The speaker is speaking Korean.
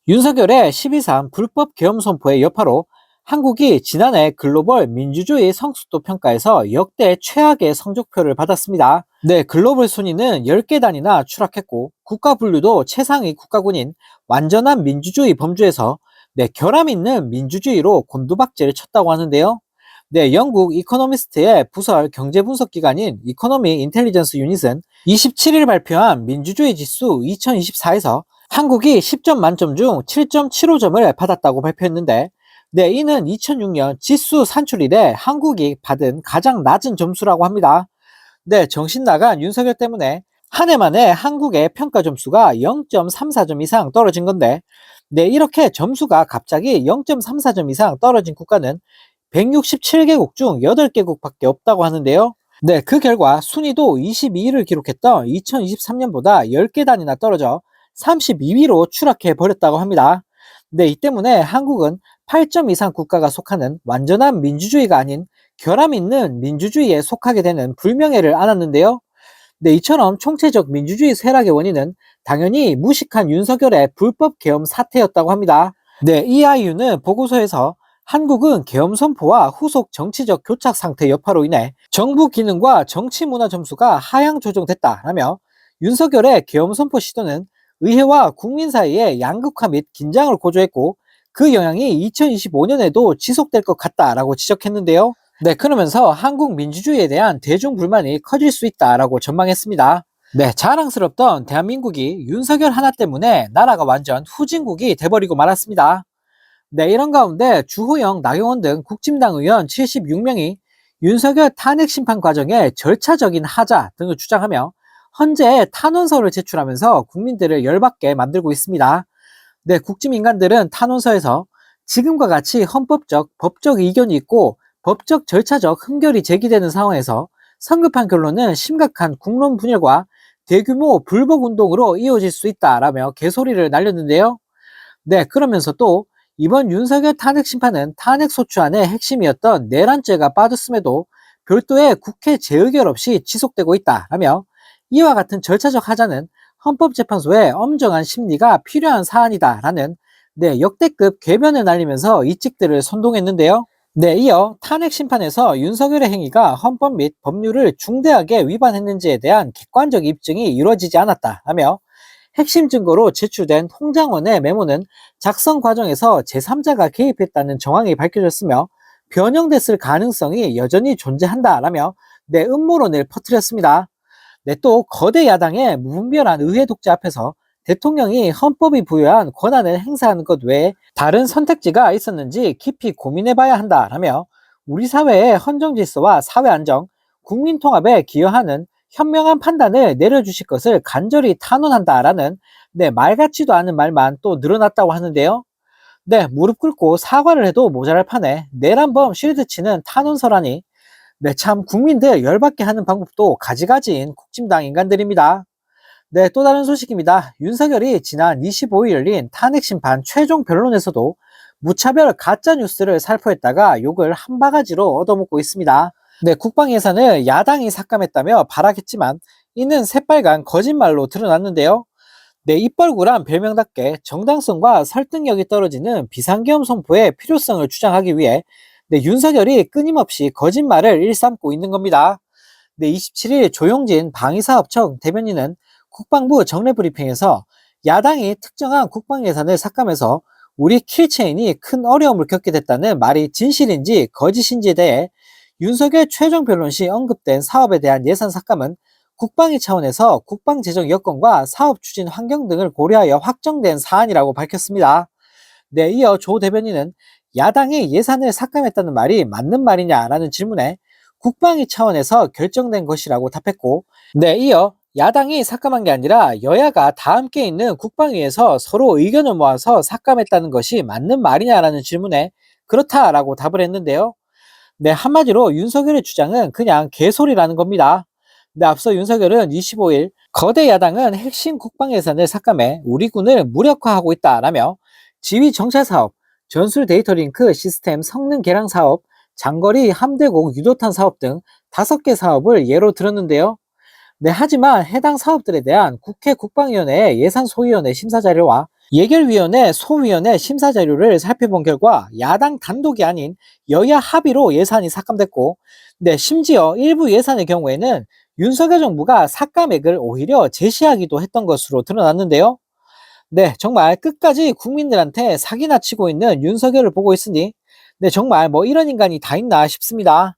윤석열의 12.3 불법 계엄 선포의 여파로 한국이 지난해 글로벌 민주주의 성숙도 평가에서 역대 최악의 성적표를 받았습니다. 네, 글로벌 순위는 10개 단위나 추락했고 국가 분류도 최상위 국가군인 완전한 민주주의 범주에서 결함 있는 민주주의로 곤두박질을 쳤다고 하는데요. 네, 영국 이코노미스트의 부설 경제 분석 기관인 이코노미 인텔리전스 유닛은 27일 발표한 민주주의 지수 2024에서 한국이 10점 만점 중 7.75점을 받았다고 발표했는데, 네, 이는 2006년 지수 산출 이래 한국이 받은 가장 낮은 점수라고 합니다. 네, 정신 나간 윤석열 때문에 한 해 만에 한국의 평가 점수가 0.34점 이상 떨어진 건데, 네, 이렇게 점수가 갑자기 0.34점 이상 떨어진 국가는 167개국 중 8개국밖에 없다고 하는데요. 네, 그 결과 순위도 22위를 기록했던 2023년보다 10개 단위나 떨어져 32위로 추락해 버렸다고 합니다. 네, 이 때문에 한국은 8점 이상 국가가 속하는 완전한 민주주의가 아닌 결함 있는 민주주의에 속하게 되는 불명예를 안았는데요. 네, 이처럼 총체적 민주주의 쇠락의 원인은 당연히 무식한 윤석열의 불법 계엄 사태였다고 합니다. 네, EIU는 보고서에서 한국은 계엄 선포와 후속 정치적 교착 상태 여파로 인해 정부 기능과 정치 문화 점수가 하향 조정됐다라며 윤석열의 계엄 선포 시도는 의회와 국민 사이의 양극화 및 긴장을 고조했고 그 영향이 2025년에도 지속될 것 같다라고 지적했는데요. 네, 그러면서 한국 민주주의에 대한 대중 불만이 커질 수 있다라고 전망했습니다. 네, 자랑스럽던 대한민국이 윤석열 하나 때문에 나라가 완전 후진국이 돼버리고 말았습니다. 네, 이런 가운데 주호영, 나경원 등 국진당 의원 76명이 윤석열 탄핵 심판 과정의 절차적인 하자 등을 주장하며 헌재에 탄원서를 제출하면서 국민들을 열받게 만들고 있습니다. 네, 국지민간들은 탄원서에서 지금과 같이 헌법적, 법적 이견이 있고 법적 절차적 흠결이 제기되는 상황에서 성급한 결론은 심각한 국론 분열과 대규모 불복 운동으로 이어질 수 있다라며 개소리를 날렸는데요. 네, 그러면서 또 이번 윤석열 탄핵 심판은 탄핵 소추안의 핵심이었던 내란죄가 빠졌음에도 별도의 국회 재의결 없이 지속되고 있다라며 이와 같은 절차적 하자는 헌법재판소의 엄정한 심리가 필요한 사안이다라는 역대급 궤변을 날리면서 이직들을 선동했는데요. 네, 이어 탄핵 심판에서 윤석열의 행위가 헌법 및 법률을 중대하게 위반했는지에 대한 객관적 입증이 이루어지지 않았다라며 핵심 증거로 제출된 홍장원의 메모는 작성 과정에서 제3자가 개입했다는 정황이 밝혀졌으며 변형됐을 가능성이 여전히 존재한다라며 음모론을 퍼뜨렸습니다. 또 거대 야당의 무분별한 의회 독재 앞에서 대통령이 헌법이 부여한 권한을 행사하는 것 외에 다른 선택지가 있었는지 깊이 고민해봐야 한다라며 우리 사회의 헌정 질서와 사회 안정, 국민 통합에 기여하는 현명한 판단을 내려주실 것을 간절히 탄원한다라는 말 같지도 않은 말만 또 늘어났다고 하는데요. 네, 무릎 꿇고 사과를 해도 모자랄 판에 내란범 쉴드치는 탄원서라니 참 국민들 열받게 하는 방법도 가지가지인 국진당 인간들입니다. 네, 또 다른 소식입니다. 윤석열이 지난 25일 열린 탄핵 심판 최종 변론에서도 무차별 가짜 뉴스를 살포했다가 욕을 한 바가지로 얻어먹고 있습니다. 네, 국방 예산을 야당이 삭감했다며 발악했지만 이는 새빨간 거짓말로 드러났는데요. 네, 입벌구란 별명답게 정당성과 설득력이 떨어지는 비상계엄 선포의 필요성을 주장하기 위해 윤석열이 끊임없이 거짓말을 일삼고 있는 겁니다. 네, 27일 조용진 방위사업청 대변인은 국방부 정례브리핑에서 야당이 특정한 국방 예산을 삭감해서 우리 킬체인이 큰 어려움을 겪게 됐다는 말이 진실인지 거짓인지에 대해 윤석열 최종 변론 시 언급된 사업에 대한 예산 삭감은 국방위 차원에서 국방재정 여건과 사업 추진 환경 등을 고려하여 확정된 사안이라고 밝혔습니다. 네, 이어 조 대변인은 야당이 예산을 삭감했다는 말이 맞는 말이냐라는 질문에 국방위 차원에서 결정된 것이라고 답했고, 이어 야당이 삭감한 게 아니라 여야가 다 함께 있는 국방위에서 서로 의견을 모아서 삭감했다는 것이 맞는 말이냐라는 질문에 그렇다라고 답을 했는데요. 네, 한마디로 윤석열의 주장은 그냥 개소리라는 겁니다. 앞서 윤석열은 25일 거대 야당은 핵심 국방 예산을 삭감해 우리 군을 무력화하고 있다라며 지휘 정찰 사업, 전술 데이터 링크 시스템 성능 개량 사업, 장거리 함대공 유도탄 사업 등 5개 사업을 예로 들었는데요. 하지만 해당 사업들에 대한 국회 국방위원회의 예산소위원회 심사 자료와 예결위원회, 소위원회 심사 자료를 살펴본 결과 야당 단독이 아닌 여야 합의로 예산이 삭감됐고, 네, 심지어 일부 예산의 경우에는 윤석열 정부가 삭감액을 오히려 제시하기도 했던 것으로 드러났는데요. 네, 정말 끝까지 국민들한테 사기나 치고 있는 윤석열을 보고 있으니, 네, 정말 뭐 이런 인간이 다 있나 싶습니다.